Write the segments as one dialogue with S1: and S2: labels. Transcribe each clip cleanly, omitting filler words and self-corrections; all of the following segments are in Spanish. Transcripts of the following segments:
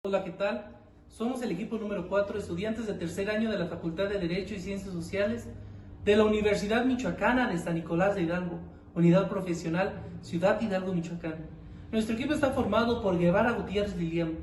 S1: Hola, ¿qué tal? Somos el equipo número 4, estudiantes de tercer año de la Facultad de Derecho y Ciencias Sociales de la Universidad Michoacana de San Nicolás de Hidalgo, Unidad Profesional Ciudad Hidalgo, Michoacán. Nuestro equipo está formado por Guevara Gutiérrez Lilian,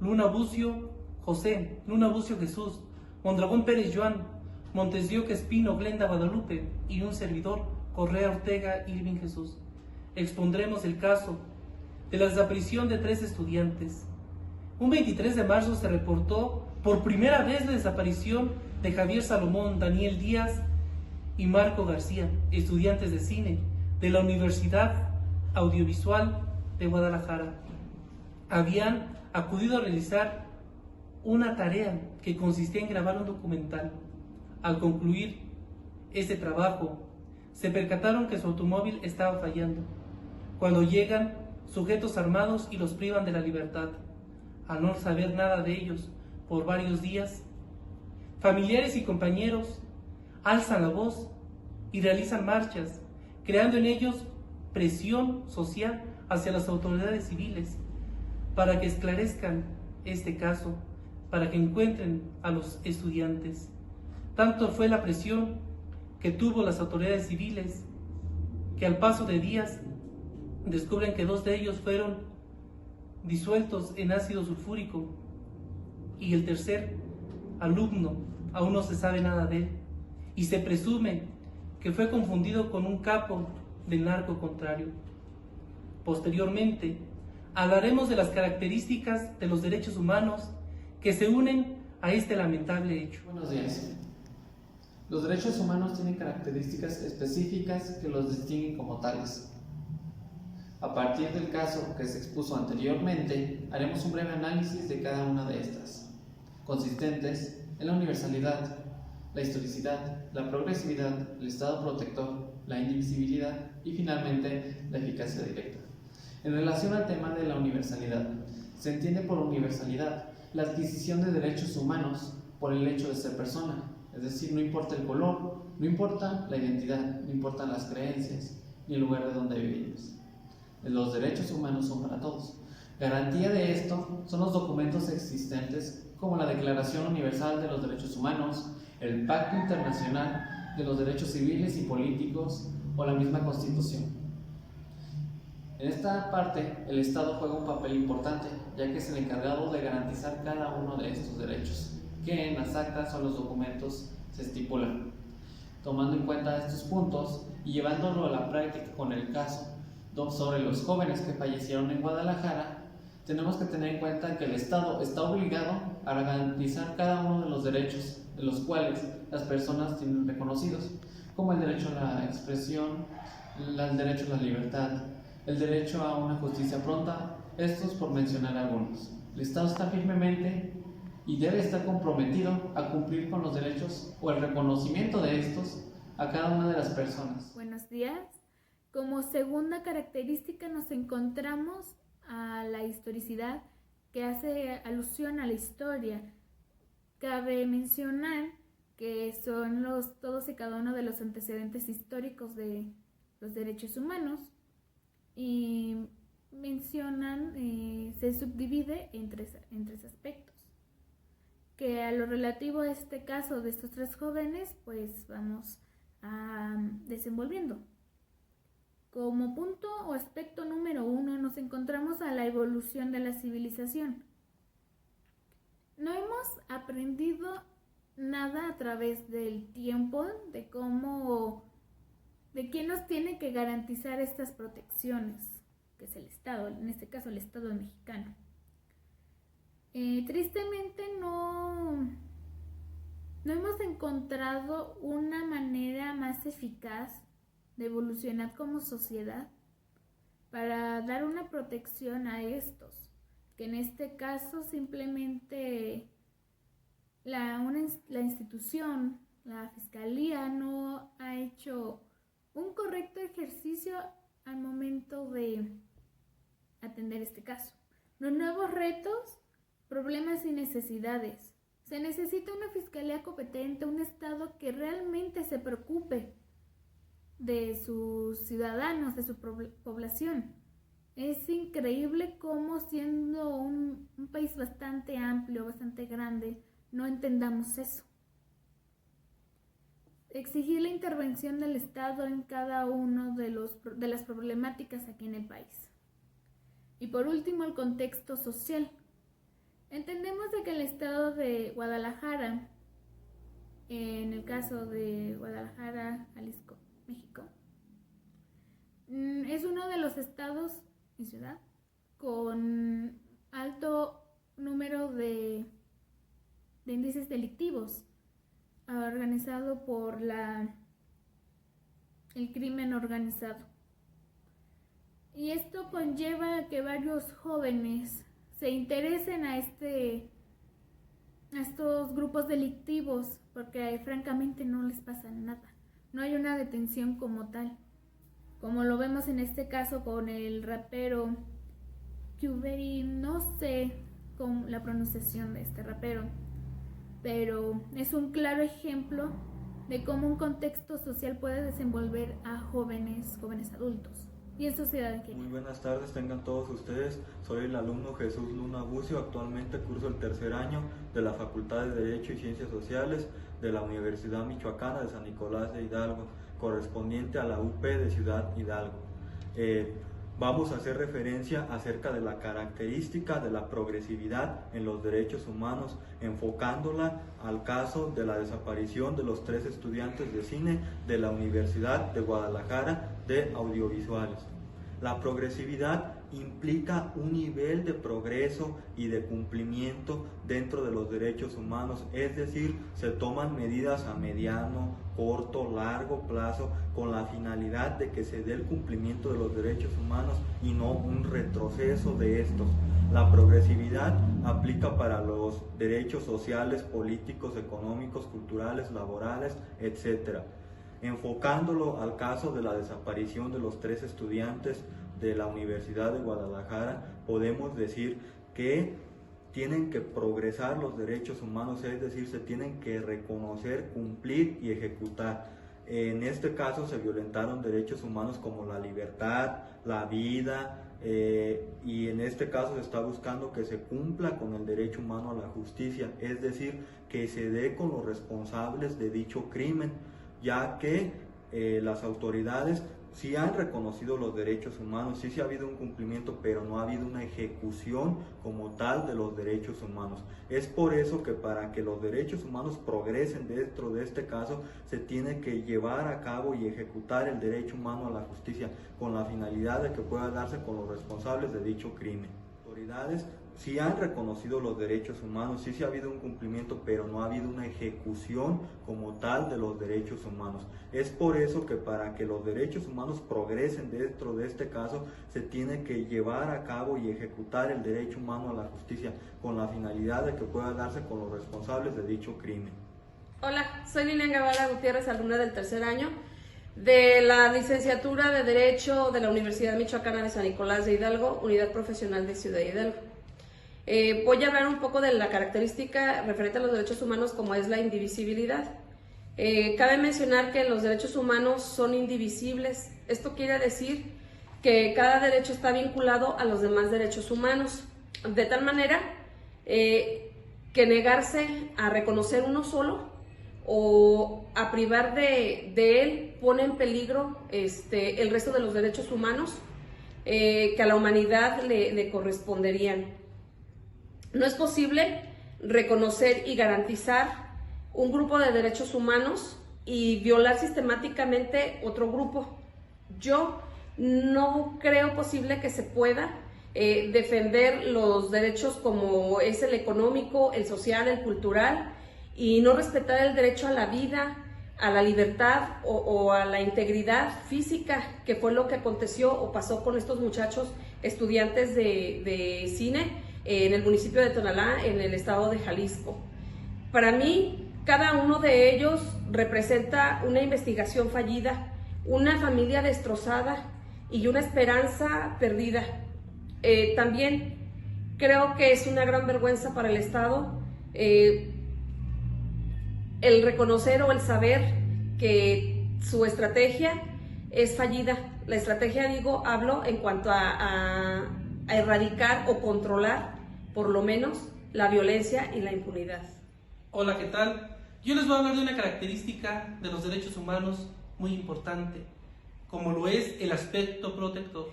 S1: Luna Bucio José, Luna Bucio Jesús, Mondragón Pérez Joan, Montes de Oca Espino Glenda Guadalupe y un servidor, Correa Ortega Irving Jesús. Expondremos el caso de la desaparición de 3 estudiantes. Un 23 de marzo se reportó por primera vez la desaparición de Javier Salomón, Daniel Díaz y Marco García, estudiantes de cine de la Universidad Audiovisual de Guadalajara. Habían acudido a realizar una tarea que consistía en grabar un documental. Al concluir este trabajo, se percataron que su automóvil estaba fallando. Cuando llegan sujetos armados y los privan de la libertad. Al no saber nada de ellos por varios días, familiares y compañeros alzan la voz y realizan marchas, creando en ellos presión social hacia las autoridades civiles para que esclarezcan este caso, para que encuentren a los estudiantes. Tanto fue la presión que tuvo las autoridades civiles que al paso de días descubren que 2 de ellos fueron disueltos en ácido sulfúrico y el tercer alumno aún no se sabe nada de él y se presume que fue confundido con un capo del narco contrario. Posteriormente hablaremos de las características de los derechos humanos que se unen a este lamentable hecho.
S2: Buenos días. Los derechos humanos tienen características específicas que los distinguen como tales. A partir del caso que se expuso anteriormente, haremos un breve análisis de cada una de estas, consistentes en la universalidad, la historicidad, la progresividad, el estado protector, la indivisibilidad y finalmente la eficacia directa. En relación al tema de la universalidad, se entiende por universalidad la adquisición de derechos humanos por el hecho de ser persona, es decir, no importa el color, no importa la identidad, no importan las creencias ni el lugar de donde vivimos. Los derechos humanos son para todos. Garantía de esto son los documentos existentes como la Declaración Universal de los Derechos Humanos, el Pacto Internacional de los Derechos Civiles y Políticos o la misma Constitución. En esta parte, el Estado juega un papel importante, ya que es el encargado de garantizar cada uno de estos derechos, que en las actas o los documentos se estipulan. Tomando en cuenta estos puntos y llevándolo a la práctica con el caso sobre los jóvenes que fallecieron en Guadalajara, tenemos que tener en cuenta que el Estado está obligado a garantizar cada uno de los derechos de los cuales las personas tienen reconocidos, como el derecho a la expresión, el derecho a la libertad, el derecho a una justicia pronta, estos por mencionar algunos. El Estado está firmemente y debe estar comprometido a cumplir con los derechos o el reconocimiento de estos a cada una de las personas.
S3: Buenos días. Como segunda característica nos encontramos a la historicidad, que hace alusión a la historia. Cabe mencionar que son todos y cada uno de los antecedentes históricos de los derechos humanos y mencionan, se subdivide en tres aspectos. Que a lo relativo a este caso de estos 3 jóvenes, pues vamos a desenvolviendo. Como punto o aspecto número 1 nos encontramos a la evolución de la civilización. No hemos aprendido nada a través del tiempo de quién nos tiene que garantizar estas protecciones, que es el Estado, en este caso el Estado mexicano. Tristemente no hemos encontrado una manera más eficaz de evolucionar como sociedad para dar una protección a estos, que en este caso simplemente la institución, la fiscalía no ha hecho un correcto ejercicio al momento de atender este caso. Los nuevos retos, problemas y necesidades. Se necesita una fiscalía competente, un Estado que realmente se preocupe de sus ciudadanos, de su población, Es increíble cómo siendo un país bastante amplio, bastante grande, no entendamos eso. Exigir la intervención del Estado en cada uno de las problemáticas aquí en el país. Y por último, el contexto social. Entendemos de que el estado de Guadalajara, en el caso de Guadalajara, Jalisco, México, es uno de los estados y ciudad con alto número de índices delictivos, organizado por el crimen organizado. Y esto conlleva a que varios jóvenes se interesen a estos grupos delictivos, porque francamente no les pasa nada. No hay una detención como tal, como lo vemos en este caso con el rapero Qberi, no sé con la pronunciación de este rapero, pero es un claro ejemplo de cómo un contexto social puede desenvolver a jóvenes adultos y en sociedad en general.
S4: Muy buenas tardes, tengan todos ustedes. Soy el alumno Jesús Luna Bucio. Actualmente curso el tercer año de la Facultad de Derecho y Ciencias Sociales de la Universidad Michoacana de San Nicolás de Hidalgo, correspondiente a la UP de Ciudad Hidalgo. Vamos a hacer referencia acerca de la característica de la progresividad en los derechos humanos, enfocándola al caso de la desaparición de los 3 estudiantes de cine de la Universidad de Guadalajara de audiovisuales. La progresividad implica un nivel de progreso y de cumplimiento dentro de los derechos humanos, es decir, se toman medidas a mediano, corto, largo plazo con la finalidad de que se dé el cumplimiento de los derechos humanos y no un retroceso de estos. La progresividad aplica para los derechos sociales, políticos, económicos, culturales, laborales, etc. Enfocándolo al caso de la desaparición de los 3 estudiantes de la Universidad de Guadalajara, podemos decir que tienen que progresar los derechos humanos, es decir, se tienen que reconocer, cumplir y ejecutar. En este caso se violentaron derechos humanos como la libertad, la vida, y en este caso se está buscando que se cumpla con el derecho humano a la justicia, es decir, que se dé con los responsables de dicho crimen, ya que las autoridades sí han reconocido los derechos humanos, sí ha habido un cumplimiento, pero no ha habido una ejecución como tal de los derechos humanos. Es por eso que para que los derechos humanos progresen dentro de este caso, se tiene que llevar a cabo y ejecutar el derecho humano a la justicia, con la finalidad de que pueda darse con los responsables de dicho crimen. Las autoridades sí han reconocido los derechos humanos, sí ha habido un cumplimiento, pero no ha habido una ejecución como tal de los derechos humanos. Es por eso que para que los derechos humanos progresen dentro de este caso, se tiene que llevar a cabo y ejecutar el derecho humano a la justicia, con la finalidad de que pueda darse con los responsables de dicho crimen.
S5: Hola, soy Lilian Guevara Gutiérrez, alumna del tercer año de la licenciatura de Derecho de la Universidad Michoacana de San Nicolás de Hidalgo, Unidad Profesional de Ciudad Hidalgo. Voy a hablar un poco de la característica referente a los derechos humanos, como es la indivisibilidad. Cabe mencionar que los derechos humanos son indivisibles. Esto quiere decir que cada derecho está vinculado a los demás derechos humanos, de tal manera que negarse a reconocer uno solo o a privar de él pone en peligro el resto de los derechos humanos que a la humanidad le corresponderían. No es posible reconocer y garantizar un grupo de derechos humanos y violar sistemáticamente otro grupo. Yo no creo posible que se pueda defender los derechos como es el económico, el social, el cultural, y no respetar el derecho a la vida, a la libertad o a la integridad física, que fue lo que aconteció o pasó con estos muchachos estudiantes de cine en el municipio de Tonalá, en el estado de Jalisco. Para mí, cada uno de ellos representa una investigación fallida, una familia destrozada y una esperanza perdida. También creo que es una gran vergüenza para el Estado el reconocer o el saber que su estrategia es fallida. La estrategia, hablo en cuanto a erradicar o controlar, por lo menos, la violencia y la impunidad.
S1: Hola, ¿qué tal? Yo les voy a hablar de una característica de los derechos humanos muy importante, como lo es el aspecto protector.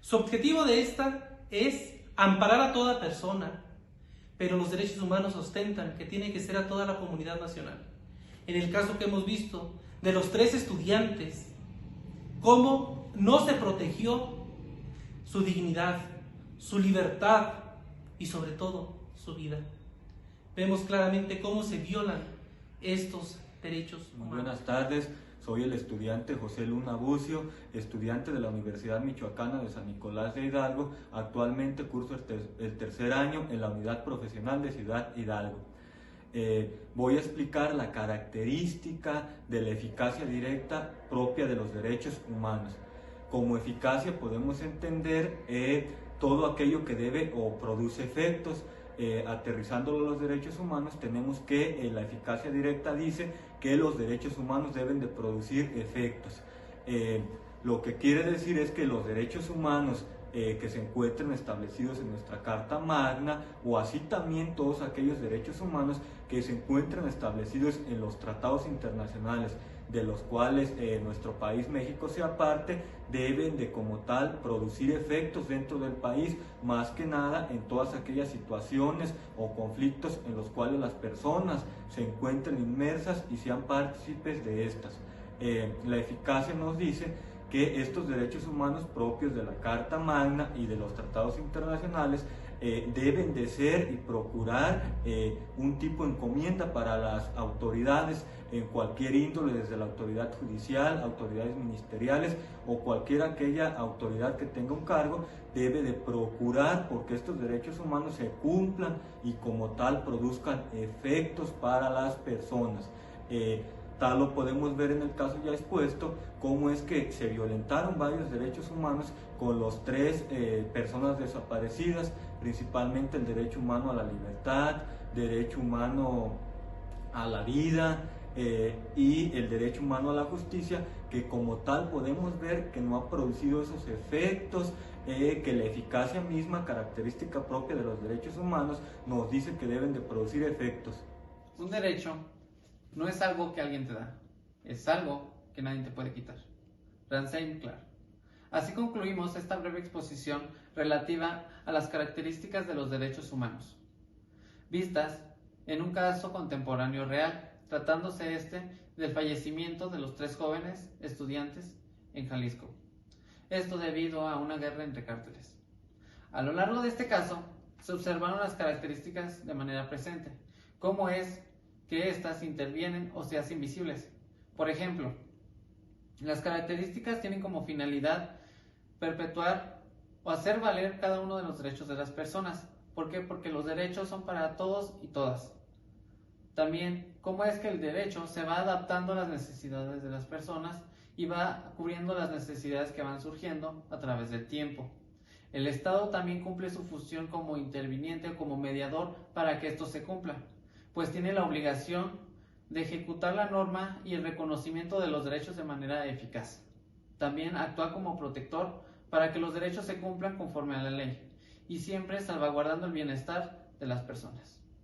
S1: Su objetivo de esta es amparar a toda persona, pero los derechos humanos ostentan que tiene que ser a toda la comunidad nacional. En el caso que hemos visto de los 3 estudiantes, cómo no se protegió su dignidad, su libertad y sobre todo su vida. Vemos claramente cómo se violan estos derechos humanos.
S4: Muy buenas tardes, soy el estudiante José Luna Bucio, estudiante de la Universidad Michoacana de San Nicolás de Hidalgo. Actualmente curso el tercer año en la Unidad Profesional de Ciudad Hidalgo. Voy a explicar la característica de la eficacia directa propia de los derechos humanos. Como eficacia podemos entender todo aquello que debe o produce efectos. Aterrizándolo a los derechos humanos, tenemos que la eficacia directa dice que los derechos humanos deben de producir efectos. Lo que quiere decir es que los derechos humanos que se encuentren establecidos en nuestra Carta Magna, o así también todos aquellos derechos humanos que se encuentran establecidos en los tratados internacionales de los cuales nuestro país, México, sea parte, deben de como tal producir efectos dentro del país, más que nada en todas aquellas situaciones o conflictos en los cuales las personas se encuentren inmersas y sean partícipes de estas. La eficacia nos dice que estos derechos humanos propios de la Carta Magna y de los tratados internacionales deben de ser y procurar un tipo de encomienda para las autoridades en cualquier índole, desde la autoridad judicial, autoridades ministeriales o cualquier aquella autoridad que tenga un cargo, debe de procurar porque estos derechos humanos se cumplan y como tal produzcan efectos para las personas. Tal lo podemos ver en el caso ya expuesto, cómo es que se violentaron varios derechos humanos con los 3 personas desaparecidas, principalmente el derecho humano a la libertad, derecho humano a la vida y el derecho humano a la justicia, que como tal podemos ver que no ha producido esos efectos, que la eficacia misma, característica propia de los derechos humanos, nos dice que deben de producir efectos.
S2: Un derecho no es algo que alguien te da, es algo que nadie te puede quitar. Ramsay Clark. Así concluimos esta breve exposición relativa a las características de los derechos humanos, vistas en un caso contemporáneo real, tratándose del fallecimiento de los 3 jóvenes estudiantes en Jalisco. Esto debido a una guerra entre cárteles. A lo largo de este caso, se observaron las características de manera presente, cómo es que éstas intervienen o se hacen visibles. Por ejemplo, las características tienen como finalidad perpetuar o hacer valer cada uno de los derechos de las personas. ¿Por qué? Porque los derechos son para todos y todas. También, cómo es que el derecho se va adaptando a las necesidades de las personas y va cubriendo las necesidades que van surgiendo a través del tiempo. El Estado también cumple su función como interviniente o como mediador para que esto se cumpla, pues tiene la obligación de ejecutar la norma y el reconocimiento de los derechos de manera eficaz. También actúa como protector para que los derechos se cumplan conforme a la ley y siempre salvaguardando el bienestar de las personas.